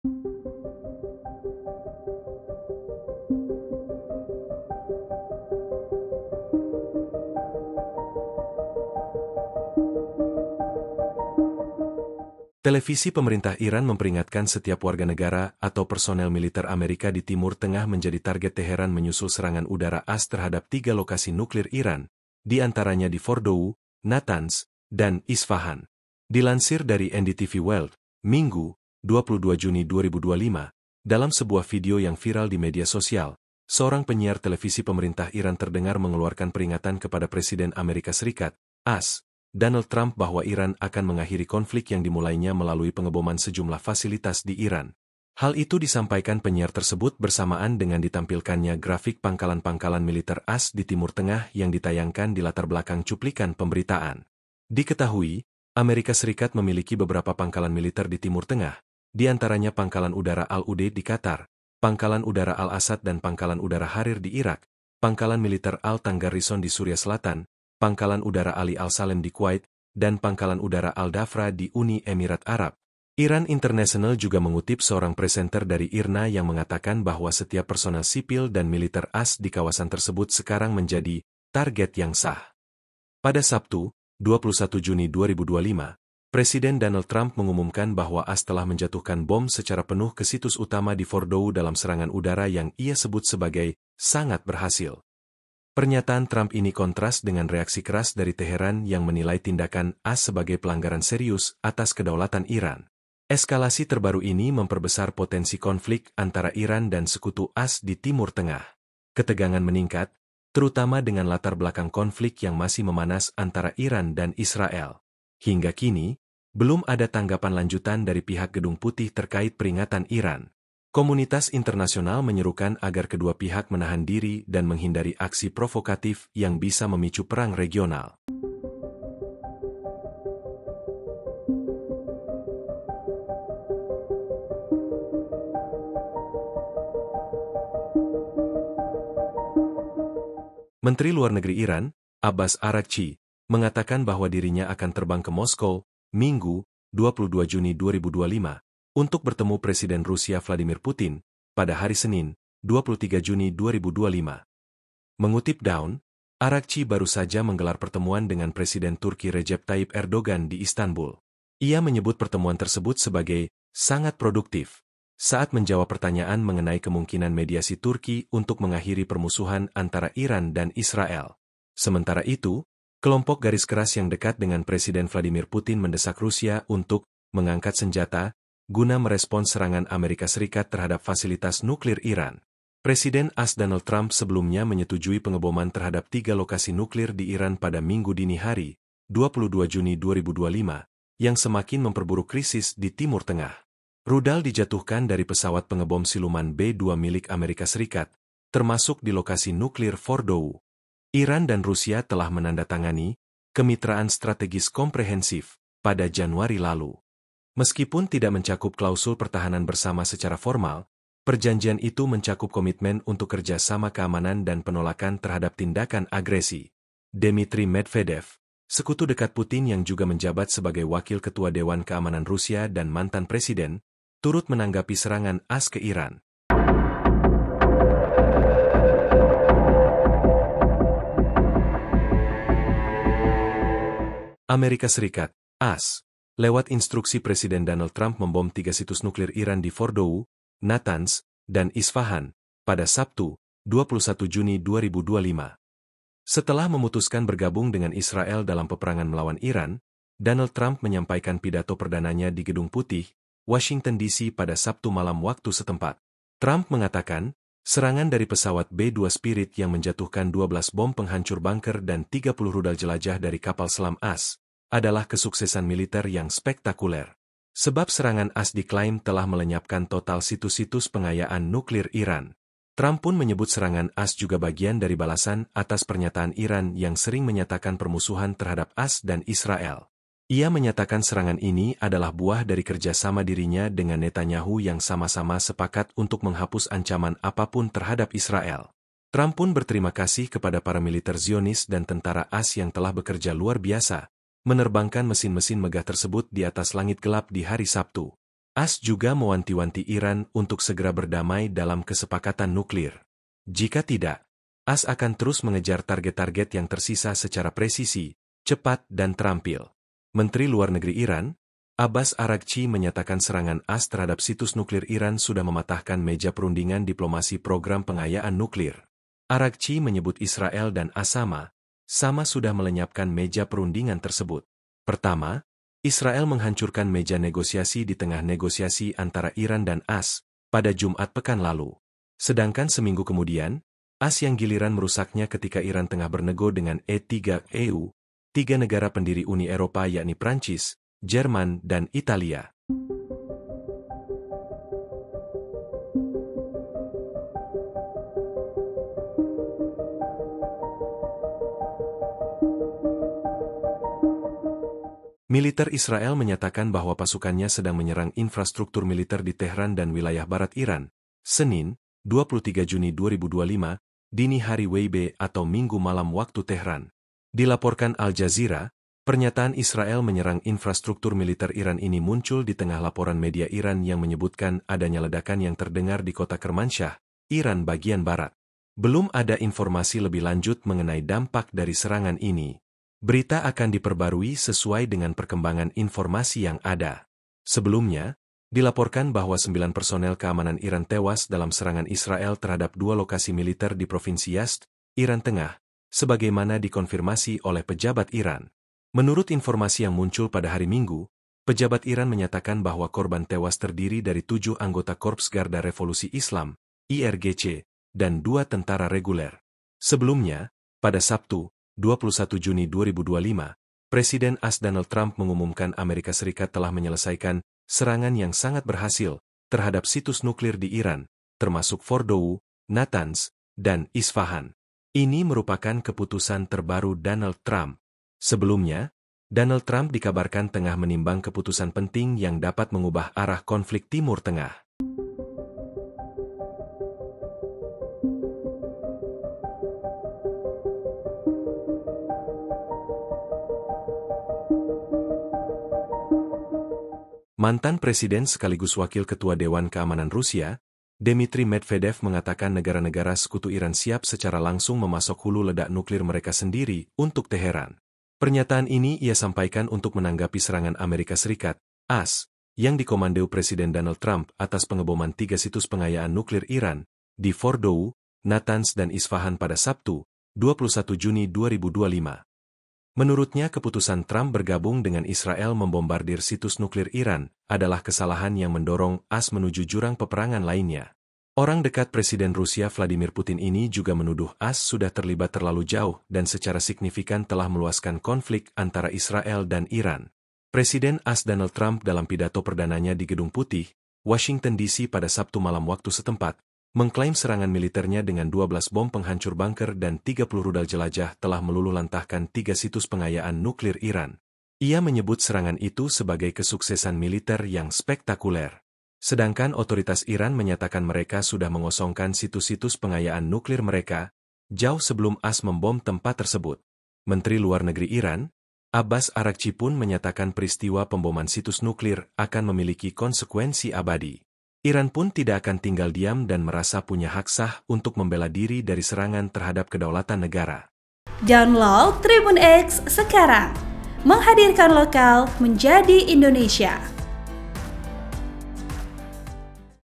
Televisi pemerintah Iran memperingatkan setiap warga negara atau personel militer Amerika di Timur Tengah menjadi target Teheran menyusul serangan udara AS terhadap 3 lokasi nuklir Iran, di antaranya di Fordow, Natanz, dan Isfahan. Dilansir dari NDTV World, Minggu, 22 Juni 2025, dalam sebuah video yang viral di media sosial, seorang penyiar televisi pemerintah Iran terdengar mengeluarkan peringatan kepada Presiden Amerika Serikat, AS, Donald Trump bahwa Iran akan mengakhiri konflik yang dimulainya melalui pengeboman sejumlah fasilitas di Iran. Hal itu disampaikan penyiar tersebut bersamaan dengan ditampilkannya grafik pangkalan-pangkalan militer AS di Timur Tengah yang ditayangkan di latar belakang cuplikan pemberitaan. Diketahui, Amerika Serikat memiliki beberapa pangkalan militer di Timur Tengah, di antaranya Pangkalan Udara Al-Udeid di Qatar, Pangkalan Udara Al-Asad dan Pangkalan Udara Harir di Irak, Pangkalan Militer Al-Tangarison di Suriah Selatan, Pangkalan Udara Ali Al-Salem di Kuwait, dan Pangkalan Udara Al-Dhafra di Uni Emirat Arab. Iran International juga mengutip seorang presenter dari IRNA yang mengatakan bahwa setiap personel sipil dan militer AS di kawasan tersebut sekarang menjadi target yang sah. Pada Sabtu, 21 Juni 2025, Presiden Donald Trump mengumumkan bahwa AS telah menjatuhkan bom secara penuh ke situs utama di Fordow dalam serangan udara yang ia sebut sebagai sangat berhasil. Pernyataan Trump ini kontras dengan reaksi keras dari Teheran yang menilai tindakan AS sebagai pelanggaran serius atas kedaulatan Iran. Eskalasi terbaru ini memperbesar potensi konflik antara Iran dan sekutu AS di Timur Tengah. Ketegangan meningkat, terutama dengan latar belakang konflik yang masih memanas antara Iran dan Israel. Hingga kini, belum ada tanggapan lanjutan dari pihak Gedung Putih terkait peringatan Iran. Komunitas internasional menyerukan agar kedua pihak menahan diri dan menghindari aksi provokatif yang bisa memicu perang regional. Menteri Luar Negeri Iran, Abbas Araghchi, mengatakan bahwa dirinya akan terbang ke Moskow, Minggu, 22 Juni 2025, untuk bertemu Presiden Rusia Vladimir Putin, pada hari Senin, 23 Juni 2025. Mengutip Dawn, Araghchi baru saja menggelar pertemuan dengan Presiden Turki Recep Tayyip Erdogan di Istanbul. Ia menyebut pertemuan tersebut sebagai sangat produktif, saat menjawab pertanyaan mengenai kemungkinan mediasi Turki untuk mengakhiri permusuhan antara Iran dan Israel. Sementara itu, kelompok garis keras yang dekat dengan Presiden Vladimir Putin mendesak Rusia untuk mengangkat senjata, guna merespons serangan Amerika Serikat terhadap fasilitas nuklir Iran. Presiden AS Donald Trump sebelumnya menyetujui pengeboman terhadap 3 lokasi nuklir di Iran pada Minggu dini hari, 22 Juni 2025, yang semakin memperburuk krisis di Timur Tengah. Rudal dijatuhkan dari pesawat pengebom siluman B-2 milik Amerika Serikat, termasuk di lokasi nuklir Fordow. Iran dan Rusia telah menandatangani kemitraan strategis komprehensif pada Januari lalu. Meskipun tidak mencakup klausul pertahanan bersama secara formal, perjanjian itu mencakup komitmen untuk kerjasama keamanan dan penolakan terhadap tindakan agresi. Dmitry Medvedev, sekutu dekat Putin yang juga menjabat sebagai Wakil Ketua Dewan Keamanan Rusia dan mantan presiden, turut menanggapi serangan AS ke Iran. Amerika Serikat, AS, lewat instruksi Presiden Donald Trump membom 3 situs nuklir Iran di Fordow, Natanz, dan Isfahan, pada Sabtu, 21 Juni 2025. Setelah memutuskan bergabung dengan Israel dalam peperangan melawan Iran, Donald Trump menyampaikan pidato perdananya di Gedung Putih, Washington DC pada Sabtu malam waktu setempat. Trump mengatakan, serangan dari pesawat B-2 Spirit yang menjatuhkan 12 bom penghancur bunker dan 30 rudal jelajah dari kapal selam AS, adalah kesuksesan militer yang spektakuler. Sebab serangan AS diklaim telah melenyapkan total situs-situs pengayaan nuklir Iran. Trump pun menyebut serangan AS juga bagian dari balasan atas pernyataan Iran yang sering menyatakan permusuhan terhadap AS dan Israel. Ia menyatakan serangan ini adalah buah dari kerjasama dirinya dengan Netanyahu yang sama-sama sepakat untuk menghapus ancaman apapun terhadap Israel. Trump pun berterima kasih kepada para militer Zionis dan tentara AS yang telah bekerja luar biasa, menerbangkan mesin-mesin megah tersebut di atas langit gelap di hari Sabtu. AS juga mewanti-wanti Iran untuk segera berdamai dalam kesepakatan nuklir. Jika tidak, AS akan terus mengejar target-target yang tersisa secara presisi, cepat dan terampil. Menteri Luar Negeri Iran, Abbas Araghchi menyatakan serangan AS terhadap situs nuklir Iran sudah mematahkan meja perundingan diplomasi program pengayaan nuklir. Araghchi menyebut Israel dan AS sama sudah melenyapkan meja perundingan tersebut. Pertama, Israel menghancurkan meja negosiasi di tengah negosiasi antara Iran dan AS pada Jumat pekan lalu. Sedangkan seminggu kemudian, AS yang giliran merusaknya ketika Iran tengah bernego dengan E3 EU, tiga negara pendiri Uni Eropa yakni Prancis, Jerman, dan Italia. Militer Israel menyatakan bahwa pasukannya sedang menyerang infrastruktur militer di Tehran dan wilayah barat Iran, Senin, 23 Juni 2025, dini hari WIB atau Minggu malam waktu Tehran. Dilaporkan Al Jazeera, pernyataan Israel menyerang infrastruktur militer Iran ini muncul di tengah laporan media Iran yang menyebutkan adanya ledakan yang terdengar di kota Kermanshah, Iran bagian barat. Belum ada informasi lebih lanjut mengenai dampak dari serangan ini. Berita akan diperbarui sesuai dengan perkembangan informasi yang ada. Sebelumnya, dilaporkan bahwa 9 personel keamanan Iran tewas dalam serangan Israel terhadap 2 lokasi militer di Provinsi Yazd, Iran Tengah, sebagaimana dikonfirmasi oleh pejabat Iran. Menurut informasi yang muncul pada hari Minggu, pejabat Iran menyatakan bahwa korban tewas terdiri dari 7 anggota Korps Garda Revolusi Islam, IRGC, dan 2 tentara reguler. Sebelumnya, pada Sabtu, 21 Juni 2025, Presiden AS Donald Trump mengumumkan Amerika Serikat telah menyelesaikan serangan yang sangat berhasil terhadap situs nuklir di Iran, termasuk Fordow, Natanz, dan Isfahan. Ini merupakan keputusan terbaru Donald Trump. Sebelumnya, Donald Trump dikabarkan tengah menimbang keputusan penting yang dapat mengubah arah konflik Timur Tengah. Mantan Presiden sekaligus Wakil Ketua Dewan Keamanan Rusia, Dmitry Medvedev mengatakan negara-negara sekutu Iran siap secara langsung memasok hulu ledak nuklir mereka sendiri untuk Teheran. Pernyataan ini ia sampaikan untuk menanggapi serangan Amerika Serikat, AS, yang dikomando Presiden Donald Trump atas pengeboman 3 situs pengayaan nuklir Iran, di Fordow, Natanz dan Isfahan pada Sabtu, 21 Juni 2025. Menurutnya keputusan Trump bergabung dengan Israel membombardir situs nuklir Iran adalah kesalahan yang mendorong AS menuju jurang peperangan lainnya. Orang dekat Presiden Rusia Vladimir Putin ini juga menuduh AS sudah terlibat terlalu jauh dan secara signifikan telah meluaskan konflik antara Israel dan Iran. Presiden AS Donald Trump dalam pidato perdananya di Gedung Putih, Washington DC pada Sabtu malam waktu setempat, mengklaim serangan militernya dengan 12 bom penghancur bunker dan 30 rudal jelajah telah meluluhlantahkan 3 situs pengayaan nuklir Iran. Ia menyebut serangan itu sebagai kesuksesan militer yang spektakuler. Sedangkan otoritas Iran menyatakan mereka sudah mengosongkan situs-situs pengayaan nuklir mereka, jauh sebelum AS membom tempat tersebut. Menteri Luar Negeri Iran, Abbas Araghchi pun menyatakan peristiwa pemboman situs nuklir akan memiliki konsekuensi abadi. Iran pun tidak akan tinggal diam dan merasa punya hak sah untuk membela diri dari serangan terhadap kedaulatan negara. Download Tribun X sekarang, menghadirkan lokal menjadi Indonesia.